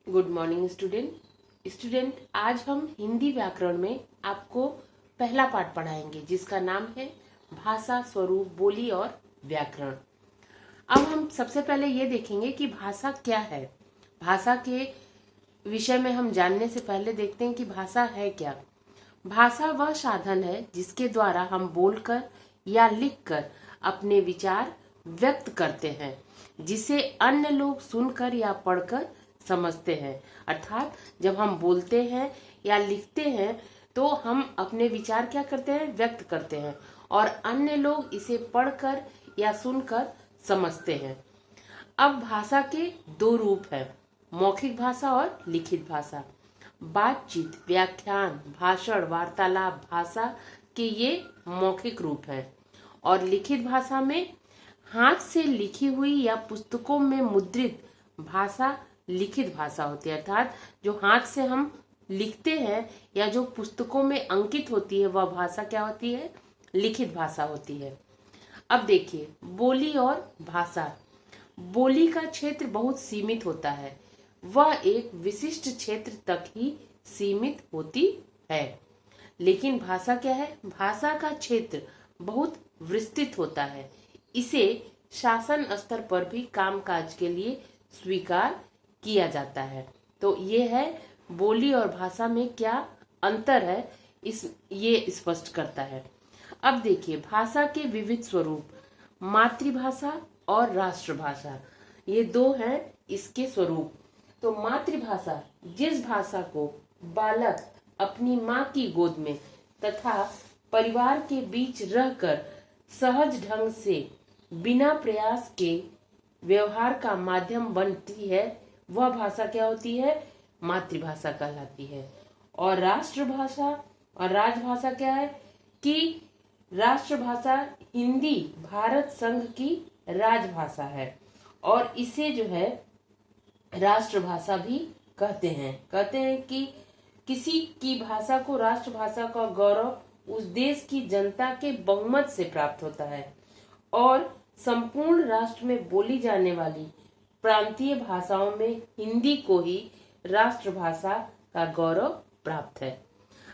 Good morning student. आज हम हिंदी व्याकरण में आपको पहला पाठ पढ़ाएंगे जिसका नाम है भाषा, स्वरूप, बोली और व्याकरण। अब हम सबसे पहले ये देखेंगे कि भाषा क्या है। भाषा के विषय में हम जानने से पहले देखते हैं कि भाषा है क्या। भाषा वह साधन है जिसके द्वारा हम बोलकर या लिखकर अपने विचार व्यक्त करते हैं, जिसे अन्य लोग सुनकर या पढ़कर समझते हैं। अर्थात जब हम बोलते हैं या लिखते हैं तो हम अपने विचार क्या करते हैं, व्यक्त करते हैं, और अन्य लोग इसे पढ़कर या सुनकर समझते हैं। अब भाषा के दो रूप हैं, मौखिक भाषा और लिखित भाषा। बातचीत, व्याख्यान, भाषण, वार्तालाप भाषा के ये मौखिक रूप हैं, और लिखित भाषा में हाथ से लिखी हुई या पुस्तकों में मुद्रित भाषा लिखित भाषा होती है। अर्थात जो हाथ से हम लिखते हैं या जो पुस्तकों में अंकित होती है वह भाषा क्या होती है, लिखित भाषा होती है। अब देखिए बोली और भाषा। बोली का क्षेत्र बहुत सीमित होता है, वह एक विशिष्ट क्षेत्र तक ही सीमित होती है। लेकिन भाषा क्या है, भाषा का क्षेत्र बहुत विस्तृत होता है। इसे शासन स्तर पर भी कामकाज के लिए स्वीकार किया जाता है। तो ये है बोली और भाषा में क्या अंतर है, ये स्पष्ट करता है। अब देखिए भाषा के विविध स्वरूप, मातृभाषा और राष्ट्रभाषा, ये दो हैं इसके स्वरूप। तो मातृभाषा, जिस भाषा को बालक अपनी माँ की गोद में तथा परिवार के बीच रहकर सहज ढंग से बिना प्रयास के व्यवहार का माध्यम बनती है, वह भाषा क्या होती है, मातृभाषा कहलाती है। और राष्ट्रभाषा और राजभाषा क्या है कि राष्ट्रभाषा हिंदी भारत संघ की राजभाषा है, और इसे जो है राष्ट्रभाषा भी कहते हैं कि किसी की भाषा को राष्ट्रभाषा का गौरव उस देश की जनता के बहुमत से प्राप्त होता है, और संपूर्ण राष्ट्र में बोली जाने वाली प्रांतीय भाषाओं में हिंदी को ही राष्ट्रभाषा का गौरव प्राप्त है।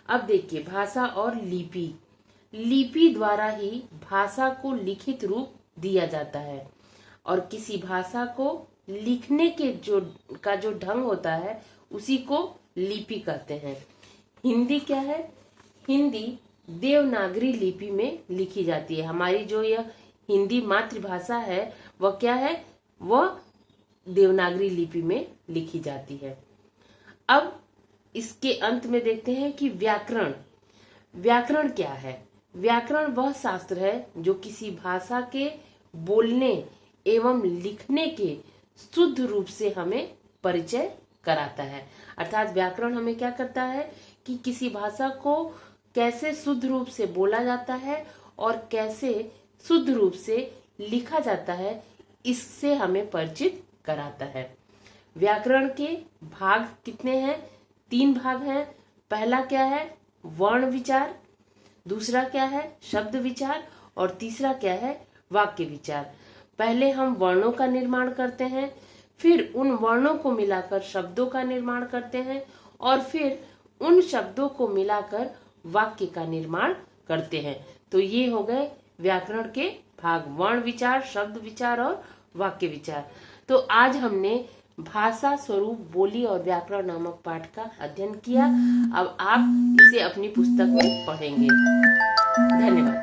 अब देखिए भाषा और लिपि। लिपि द्वारा ही भाषा को लिखित रूप दिया जाता है, और किसी भाषा को लिखने के जो ढंग होता है उसी को लिपि कहते हैं। हिंदी क्या है, हिंदी देवनागरी लिपि में लिखी जाती है। हमारी जो यह हिंदी मातृभाषा है वह क्या है, वह देवनागरी लिपि में लिखी जाती है। अब इसके अंत में देखते हैं कि व्याकरण। व्याकरण क्या है? व्याकरण वह शास्त्र है जो किसी भाषा के बोलने एवं लिखने के शुद्ध रूप से हमें परिचय कराता है। अर्थात व्याकरण हमें क्या करता है कि किसी भाषा को कैसे शुद्ध रूप से बोला जाता है और कैसे शुद्ध रूप से लिखा जाता है, इससे हमें परिचित कराता है। व्याकरण के भाग कितने हैं? 3 भाग हैं। पहला क्या है, वर्ण विचार, दूसरा क्या है, शब्द विचार, और तीसरा क्या है, वाक्य विचार। पहले हम वर्णों का निर्माण करते हैं, फिर उन वर्णों को मिलाकर शब्दों का निर्माण करते हैं, और फिर उन शब्दों को मिलाकर वाक्य का निर्माण करते हैं। तो ये हो गए व्याकरण के भाग, वर्ण विचार, शब्द विचार और वाक्य विचार। तो आज हमने भाषा, स्वरूप, बोली और व्याकरण नामक पाठ का अध्ययन किया। अब आप इसे अपनी पुस्तक में पढ़ेंगे। धन्यवाद।